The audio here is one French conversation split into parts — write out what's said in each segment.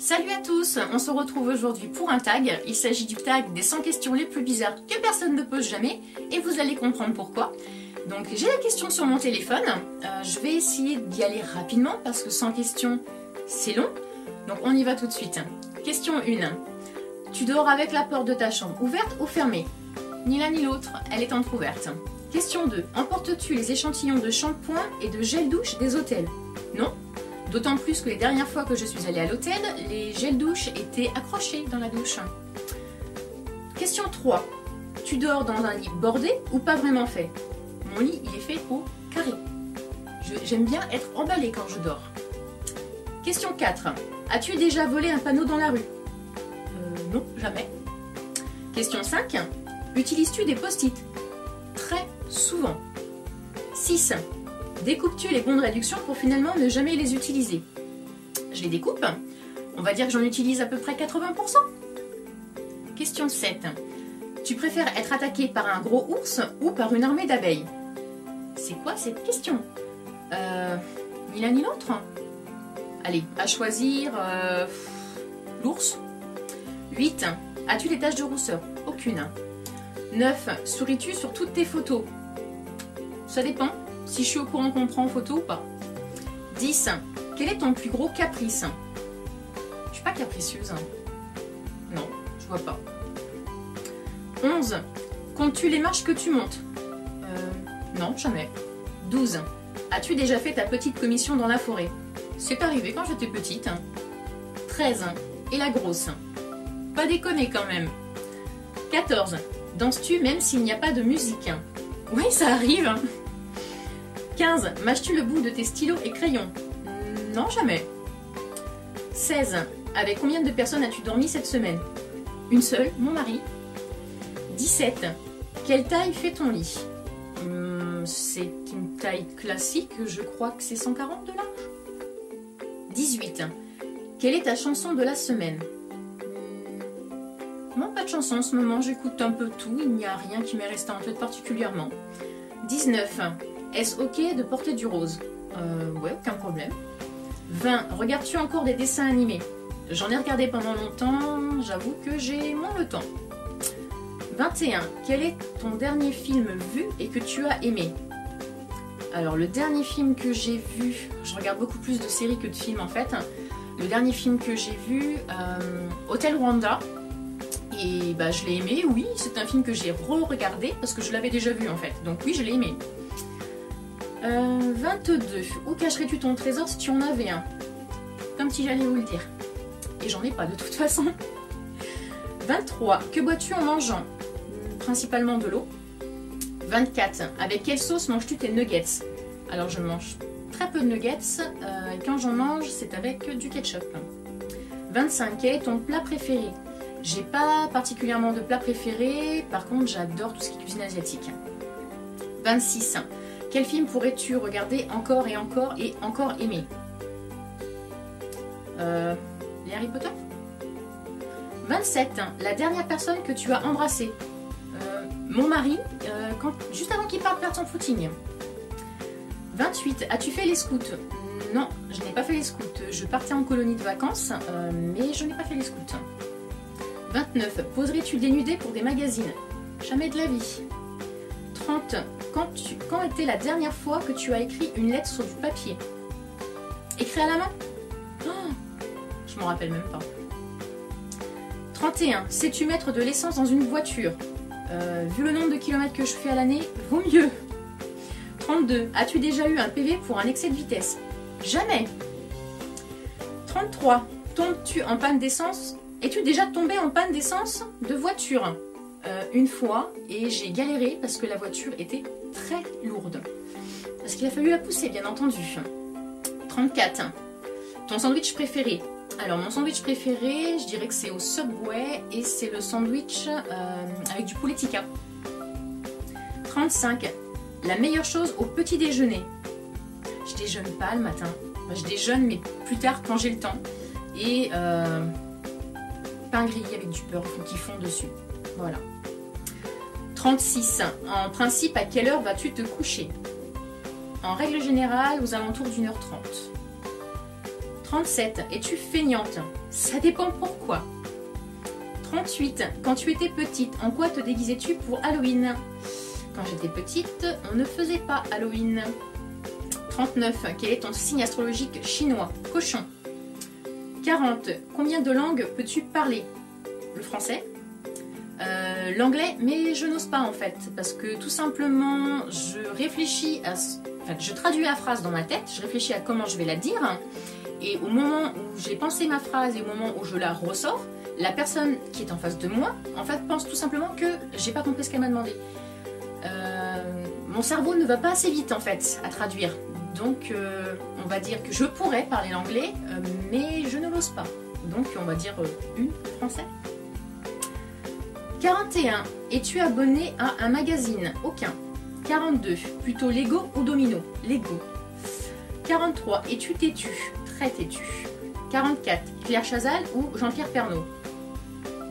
Salut à tous, on se retrouve aujourd'hui pour un tag. Il s'agit du tag des 100 questions les plus bizarres que personne ne pose jamais et vous allez comprendre pourquoi. Donc j'ai la question sur mon téléphone, je vais essayer d'y aller rapidement parce que 100 questions c'est long. Donc on y va tout de suite. Question 1. Tu dors avec la porte de ta chambre ouverte ou fermée? Ni l'un ni l'autre, elle est entrouverte. Question 2. Emportes-tu les échantillons de shampoing et de gel douche des hôtels? Non. D'autant plus que les dernières fois que je suis allée à l'hôtel, les gels douche étaient accrochés dans la douche. Question 3. Tu dors dans un lit bordé ou pas vraiment fait? Mon lit, il est fait au carré. J'aime bien être emballée quand je dors. Question 4. As-tu déjà volé un panneau dans la rue? Non, jamais. Question 5. Utilises-tu des post-it? Très souvent. 6. Découpes-tu les bons de réduction pour finalement ne jamais les utiliser? Je les découpe. On va dire que j'en utilise à peu près 80%. Question 7. Tu préfères être attaqué par un gros ours ou par une armée d'abeilles? C'est quoi cette question? Ni l'un ni l'autre. Allez, à choisir, l'ours. 8. As-tu des taches de rousseur? Aucune. 9. Souris-tu sur toutes tes photos? Ça dépend. Si je suis au courant qu'on prend en photo ou pas. 10. Quel est ton plus gros caprice? Je suis pas capricieuse. Non, je vois pas. 11. Comptes-tu les marches que tu montes? Non, jamais. 12. As-tu déjà fait ta petite commission dans la forêt? C'est arrivé quand j'étais petite. 13. Et la grosse? Pas déconner quand même. 14. Danses-tu même s'il n'y a pas de musique? Oui, ça arrive. 15. Mâches-tu le bout de tes stylos et crayons? Non, jamais. 16. Avec combien de personnes as-tu dormi cette semaine? Une seule, mon mari. 17. Quelle taille fait ton lit? C'est une taille classique, je crois que c'est 140 de large. 18. Quelle est ta chanson de la semaine? Non, pas de chanson en ce moment, j'écoute un peu tout, il n'y a rien qui m'est resté en tête particulièrement. 19. Est-ce ok de porter du rose? Ouais, aucun problème. 20. Regardes-tu encore des dessins animés? J'en ai regardé pendant longtemps, j'avoue que j'ai moins le temps. 21. Quel est ton dernier film vu et que tu as aimé? Alors le dernier film que j'ai vu, je regarde beaucoup plus de séries que de films en fait. Le dernier film que j'ai vu, Hotel Rwanda. Et bah je l'ai aimé, oui, c'est un film que j'ai re-regardé parce que je l'avais déjà vu en fait. Donc oui, je l'ai aimé. 22. Où cacherais-tu ton trésor si tu en avais un? Comme si j'allais vous le dire. Et j'en ai pas de toute façon. 23. Que bois-tu en mangeant? Principalement de l'eau. 24. Avec quelle sauce manges-tu tes nuggets? Alors je mange très peu de nuggets. Et quand j'en mange, c'est avec du ketchup. 25. Quel est ton plat préféré? J'ai pas particulièrement de plat préféré. Par contre, j'adore tout ce qui est cuisine asiatique. 26. Quel film pourrais-tu regarder encore et encore et encore aimer? Les Harry Potter? 27. La dernière personne que tu as embrassée? Mon mari, juste avant qu'il parte perdre son footing. 28. As-tu fait les scouts? Non, je n'ai pas fait les scouts. Je partais en colonie de vacances, mais je n'ai pas fait les scouts. 29. Poserais-tu dénudé pour des magazines? Jamais de la vie. 30. Quand était la dernière fois que tu as écrit une lettre sur du papier? Écrit à la main? Oh, je m'en rappelle même pas. 31. Sais-tu mettre de l'essence dans une voiture? Vu le nombre de kilomètres que je fais à l'année, vaut mieux. 32. As-tu déjà eu un PV pour un excès de vitesse? Jamais. 33. Tombes-tu en panne d'essence? Es-tu déjà tombé en panne d'essence de voiture? Une fois, et j'ai galéré parce que la voiture était très lourde. Parce qu'il a fallu la pousser, bien entendu. 34. Ton sandwich préféré? Alors, mon sandwich préféré, je dirais que c'est au Subway et c'est le sandwich avec du poulet tikka. 35. La meilleure chose au petit déjeuner? Je déjeune pas le matin. Je déjeune, mais plus tard quand j'ai le temps. Et pain grillé avec du beurre qui fond dessus. Voilà. 36. En principe, à quelle heure vas-tu te coucher? En règle générale, aux alentours d'1h30. 37. Es-tu feignante? Ça dépend pourquoi. 38. Quand tu étais petite, en quoi te déguisais-tu pour Halloween? Quand j'étais petite, on ne faisait pas Halloween. 39. Quel est ton signe astrologique chinois? Cochon. 40. Combien de langues peux-tu parler? Le français, l'anglais, mais je n'ose pas en fait, parce que tout simplement, je réfléchis à... Enfin, je traduis la phrase dans ma tête, je réfléchis à comment je vais la dire, et au moment où j'ai pensé ma phrase et au moment où je la ressors, la personne qui est en face de moi, en fait, pense tout simplement que j'ai pas compris ce qu'elle m'a demandé. Mon cerveau ne va pas assez vite en fait à traduire, donc on va dire que je pourrais parler l'anglais, mais je ne l'ose pas. Donc on va dire une français. 41. Es-tu abonné à un magazine? Aucun. 42. Plutôt Lego ou Domino? Lego. 43. Es-tu têtu? Très têtu. 44. Claire Chazal ou Jean-Pierre Pernaut?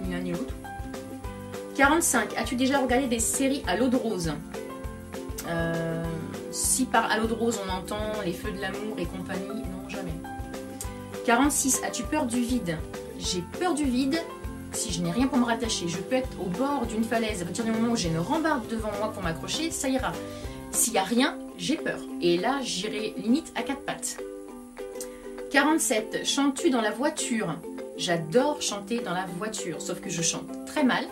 Ni l'un ni l'autre. 45. As-tu déjà regardé des séries à l'eau de rose? Si par à l'eau de rose on entend Les Feux de l'amour et compagnie, non, jamais. 46. As-tu peur du vide? J'ai peur du vide si je n'ai rien pour me rattacher. Je peux être au bord d'une falaise, à partir du moment où j'ai une rambarde devant moi pour m'accrocher, ça ira. S'il n'y a rien, j'ai peur. Et là, j'irai limite à 4 pattes. 47. Chantes-tu dans la voiture? J'adore chanter dans la voiture, sauf que je chante très mal.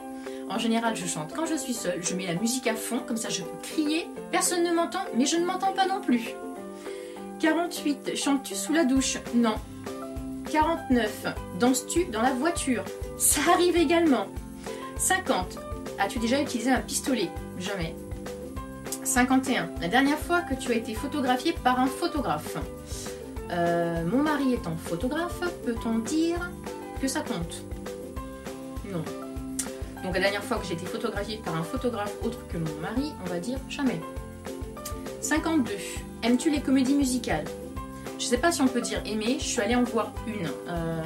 En général, je chante quand je suis seule, je mets la musique à fond, comme ça je peux crier, personne ne m'entend, mais je ne m'entends pas non plus. 48. Chantes-tu sous la douche? Non. 49. Danses-tu dans la voiture? Ça arrive également. 50. As-tu déjà utilisé un pistolet? Jamais. 51. La dernière fois que tu as été photographié par un photographe? Mon mari étant photographe, peut-on dire que ça compte? Non. Donc la dernière fois que j'ai été photographiée par un photographe autre que mon mari, on va dire jamais. 52. Aimes-tu les comédies musicales? Je ne sais pas si on peut dire aimer, je suis allée en voir une.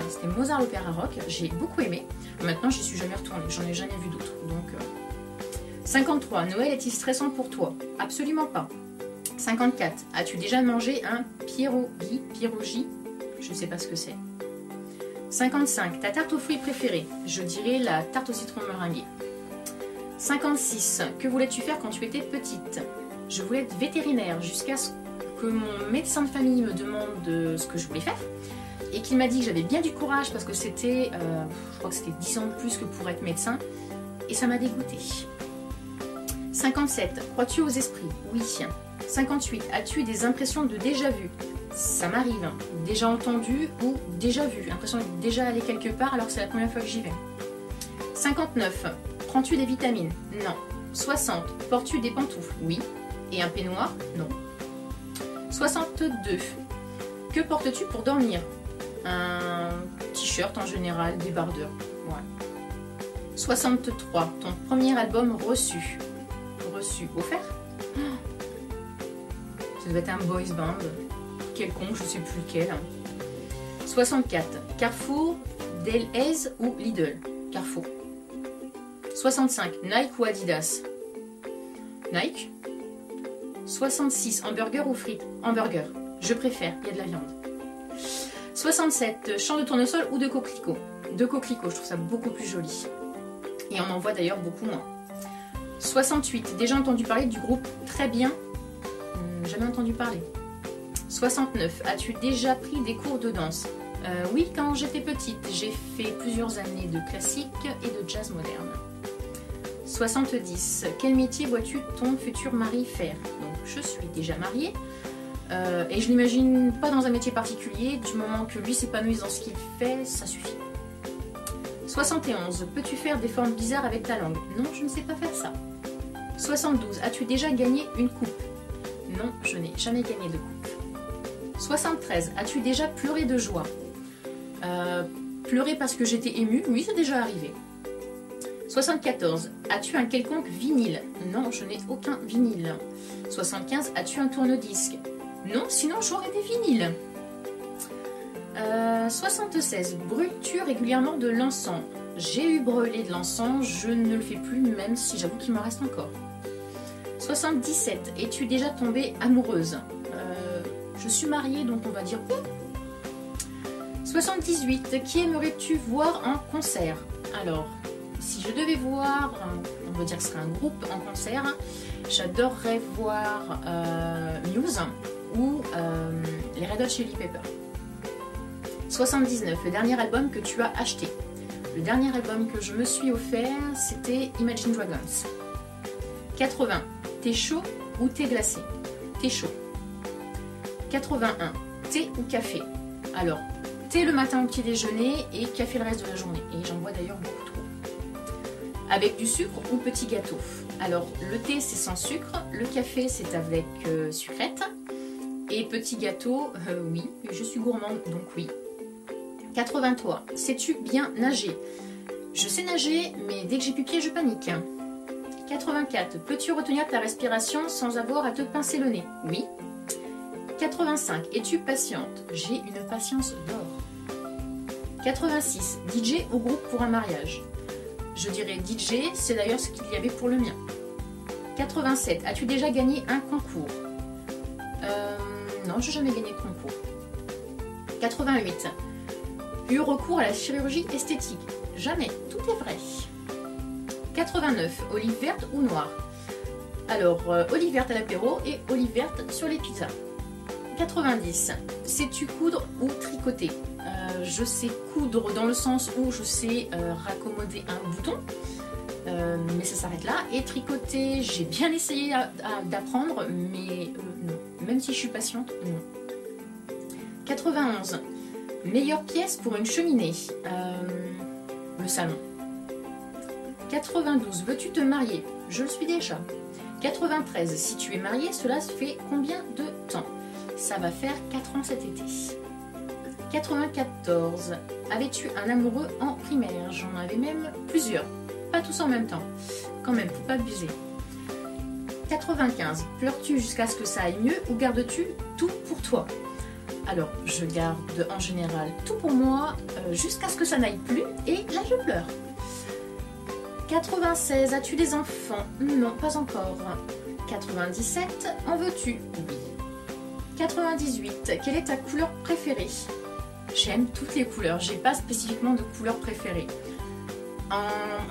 C'était Mozart l'Opéra Rock, j'ai beaucoup aimé. Maintenant, j'y suis jamais retournée, j'en ai jamais vu d'autres. Donc, 53. Noël est-il stressant pour toi? Absolument pas. 54. As-tu déjà mangé un pierogi? Je ne sais pas ce que c'est. 55. Ta tarte aux fruits préférée? Je dirais la tarte au citron meringuée. 56. Que voulais-tu faire quand tu étais petite? Je voulais être vétérinaire jusqu'à ce que mon médecin de famille me demande ce que je voulais faire et qu'il m'a dit que j'avais bien du courage parce que c'était, je crois que c'était 10 ans de plus que pour être médecin et ça m'a dégoûté. 57. Crois-tu aux esprits? Oui. 58. As-tu des impressions de déjà vu? Ça m'arrive. Déjà entendu ou déjà vu. L'impression de déjà aller quelque part alors que c'est la première fois que j'y vais. 59. Prends-tu des vitamines? Non. 60. Portes-tu des pantoufles? Oui. Et un peignoir? Non. 62. Que portes-tu pour dormir? Un t-shirt en général, débardeur. Ouais. 63. Ton premier album reçu? Offert? Ça devait être un boys band quelconque, je sais plus lequel. 64. Carrefour, Delhaize ou Lidl? Carrefour. 65. Nike ou Adidas? Nike. 66. Hamburger ou frites? Hamburger. Je préfère, il y a de la viande. 67. Champ de tournesol ou de coquelicot? De coquelicot, je trouve ça beaucoup plus joli. Et on en voit d'ailleurs beaucoup moins. 68. Déjà entendu parler du groupe Très Bien? Jamais entendu parler. 69. As-tu déjà pris des cours de danse? Oui, quand j'étais petite. J'ai fait plusieurs années de classique et de jazz moderne. 70. Quel métier vois-tu ton futur mari faire? Donc, je suis déjà mariée et je l'imagine pas dans un métier particulier. Du moment que lui s'épanouisse dans ce qu'il fait, ça suffit. 71. Peux-tu faire des formes bizarres avec ta langue? Non, je ne sais pas faire ça. 72. As-tu déjà gagné une coupe? Non, je n'ai jamais gagné de coupe. 73. As-tu déjà pleuré de joie? Pleurer parce que j'étais émue? Oui, c'est déjà arrivé. 74. As-tu un quelconque vinyle? Non, je n'ai aucun vinyle. 75. As-tu un tourne-disque? Non, sinon j'aurais des vinyles. 76. Brûles-tu régulièrement de l'encens? J'ai eu brûlé de l'encens, je ne le fais plus, même si j'avoue qu'il m'en reste encore. 77. Es-tu déjà tombée amoureuse? Je suis mariée, donc on va dire oui. 78. Qui aimerais-tu voir en concert? Alors, si je devais voir, on va dire que ce serait un groupe en concert, j'adorerais voir Muse ou les Red Hot Chili Peppers. 79. Le dernier album que tu as acheté? Le dernier album que je me suis offert, c'était Imagine Dragons. 80. Thé chaud ou thé glacé? Thé chaud. 81. Thé ou café? Alors, thé le matin au petit déjeuner et café le reste de la journée. Et j'en bois d'ailleurs beaucoup trop. Avec du sucre ou petit gâteau? Alors, le thé c'est sans sucre, le café c'est avec sucrète. Et petit gâteau, oui, je suis gourmande donc oui. 83. Sais-tu bien nager? Je sais nager, mais dès que j'ai plus pied, je panique. 84. Peux-tu retenir ta respiration sans avoir à te pincer le nez? Oui. 85. Es-tu patiente? J'ai une patience d'or. 86. DJ ou groupe pour un mariage? Je dirais DJ, c'est d'ailleurs ce qu'il y avait pour le mien. 87. As-tu déjà gagné un concours? Non, je n'ai jamais gagné de concours. 88. Eu recours à la chirurgie esthétique? Jamais, tout est vrai. 89. Olive verte ou noire? Alors, olive verte à l'apéro et olive verte sur les pizzas. 90. Sais-tu coudre ou tricoter? Je sais coudre dans le sens où je sais raccommoder un bouton, mais ça s'arrête là. Et tricoter, j'ai bien essayé d'apprendre, mais non. Même si je suis patiente, non. 91. Meilleure pièce pour une cheminée? Le salon. 92. Veux-tu te marier? Je le suis déjà. 93. Si tu es marié, cela se fait combien de temps? Ça va faire 4 ans cet été. 94. Avais-tu un amoureux en primaire? J'en avais même plusieurs. Pas tous en même temps. Quand même, faut pas abuser. 95. Pleures-tu jusqu'à ce que ça aille mieux ou gardes-tu tout pour toi? Alors, je garde en général tout pour moi jusqu'à ce que ça n'aille plus et là je pleure. 96. As-tu des enfants? Non, pas encore. 97. En veux-tu? Oui. 98. Quelle est ta couleur préférée? J'aime toutes les couleurs, j'ai pas spécifiquement de couleur préférée.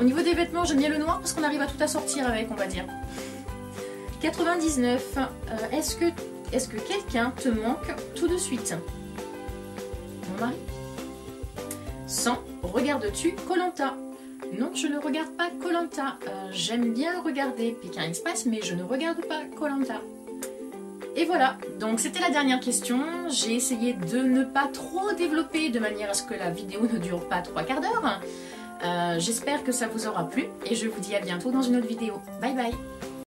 Au niveau des vêtements, j'aime bien le noir parce qu'on arrive à tout assortir avec, on va dire. 99. Est-ce que quelqu'un te manque tout de suite? Mon mari. 100. Regardes-tu Koh-Lanta? Non, je ne regarde pas Koh-Lanta. J'aime bien regarder Pékin Express, mais je ne regarde pas Koh-Lanta. Et voilà, donc c'était la dernière question. J'ai essayé de ne pas trop développer de manière à ce que la vidéo ne dure pas 3 quarts d'heure. J'espère que ça vous aura plu et je vous dis à bientôt dans une autre vidéo. Bye bye!